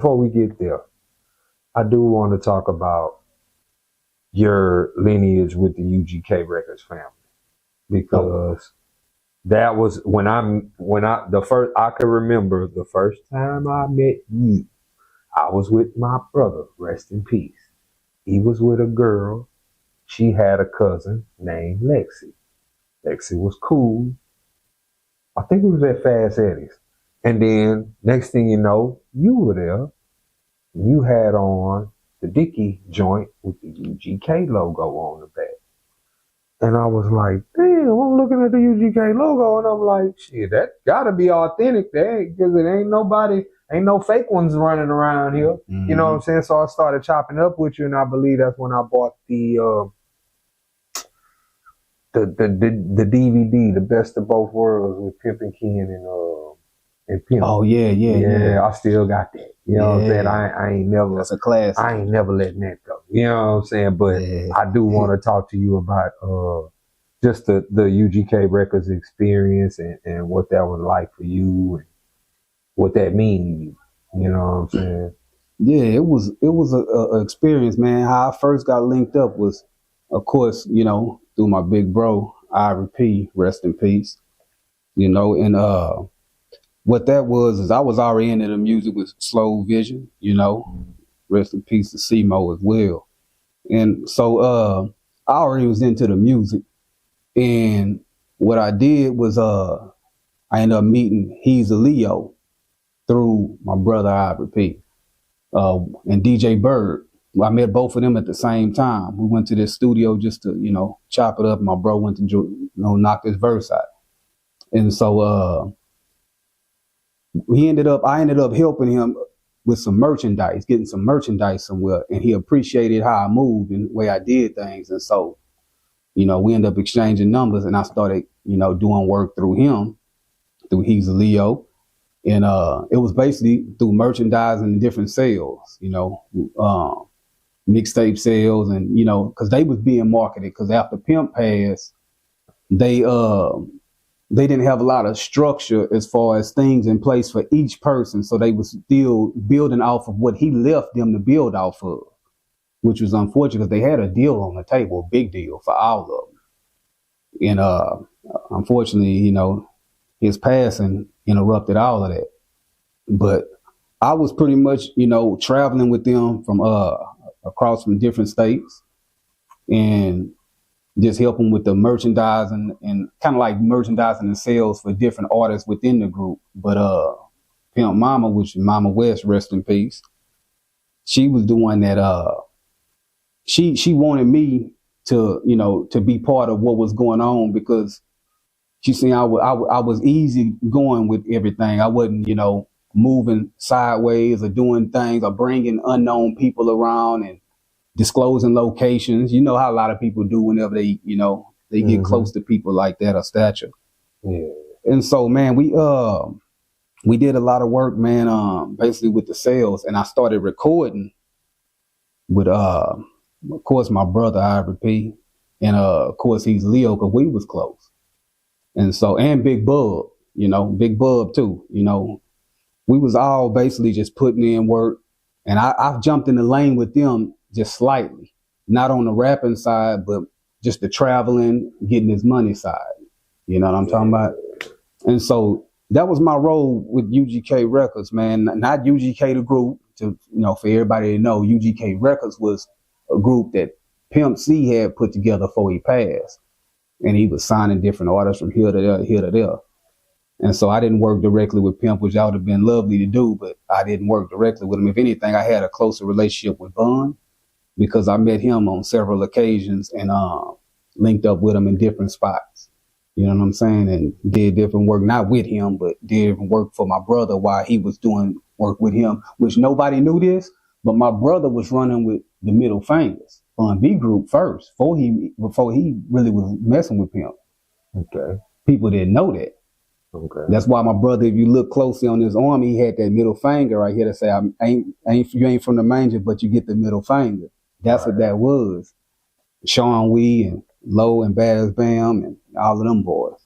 before we get there, I do want to talk about your lineage with the UGK Records family, because that was I can remember the first time I met you. I was with my brother, rest in peace. He was with a girl. She had a cousin named Lexi. Lexi was cool. I think it was at Fast Eddie's. And then next thing you know, you were there. You had on the Dickie joint with the UGK logo on the back. And I was like, damn, I'm looking at the UGK logo and I'm like, shit, that gotta be authentic there, because it ain't no fake ones running around here. Mm-hmm. You know what I'm saying? So I started chopping up with you, and I believe that's when I bought the DVD, The Best of Both Worlds, with Pimp and Ken and Pimp. Oh yeah. I still got that. You know what I'm saying? I ain't never. That's a classic. I ain't never letting that go. You know what I'm saying? But I do want to talk to you about just the UGK Records experience and what that was like for you and what that means to you. You know what I'm saying? Yeah, it was a experience, man. How I first got linked up was, of course, you know, through my big bro, Ivory P, rest in peace. You know, and what that was is I was already into the music with Slow Vision, you know, rest in peace to C-Mo as well. And so I already was into the music. And what I did was I ended up meeting He's a Leo through my brother Ivory P and DJ Bird. I met both of them at the same time. We went to this studio just to, you know, chop it up. My bro went to, you know, knock his verse out. And so I ended up helping him with some merchandise, getting some merchandise somewhere. And he appreciated how I moved and the way I did things. And so, you know, we ended up exchanging numbers, and I started, you know, doing work through him, through He's a Leo. And it was basically through merchandising and different sales, you know, mixtape sales, and, you know, because they was being marketed, because after Pimp passed, they didn't have a lot of structure as far as things in place for each person. So they was still building off of what he left them to build off of, which was unfortunate, because they had a deal on the table, a big deal for all of them. And unfortunately, you know, his passing interrupted all of that. But I was pretty much, you know, traveling with them from across from different states, and just helping with the merchandising and kind of like merchandising and sales for different artists within the group. But Pimp Mama, which is Mama West, rest in peace, she was doing that. She wanted me to, you know, to be part of what was going on, because she seen I was easy going with everything. I wasn't, you know, moving sideways or doing things or bringing unknown people around and disclosing locations. You know how a lot of people do whenever they, you know, they get close to people like that of stature. Yeah. And so, man, we did a lot of work, man, basically with the sales, and I started recording with of course my brother Ivory P, and of course He's Leo, because we was close. And so, and Big Bub, you know, Big Bub too, you know, we was all basically just putting in work, and I've jumped in the lane with them just slightly, not on the rapping side, but just the traveling, getting his money side. You know what I'm talking about? And so that was my role with UGK Records, man. Not UGK the group, to, you know, for everybody to know, UGK Records was a group that Pimp C had put together before he passed. And he was signing different artists from here to there, here to there. And so I didn't work directly with Pimp, which I would have been lovely to do, but I didn't work directly with him. If anything, I had a closer relationship with Bun, because I met him on several occasions and linked up with him in different spots. You know what I'm saying? And did different work, not with him, but did work for my brother while he was doing work with him, which nobody knew this, but my brother was running with the Middle Fingers on B Group first, before he really was messing with Pimp. Okay. People didn't know that. Okay. That's why my brother, if you look closely on his arm, he had that middle finger right here to say, you ain't from the manger, but you get the middle finger. That's what that was. Sean Wee and Low and Baz Bam and all of them boys.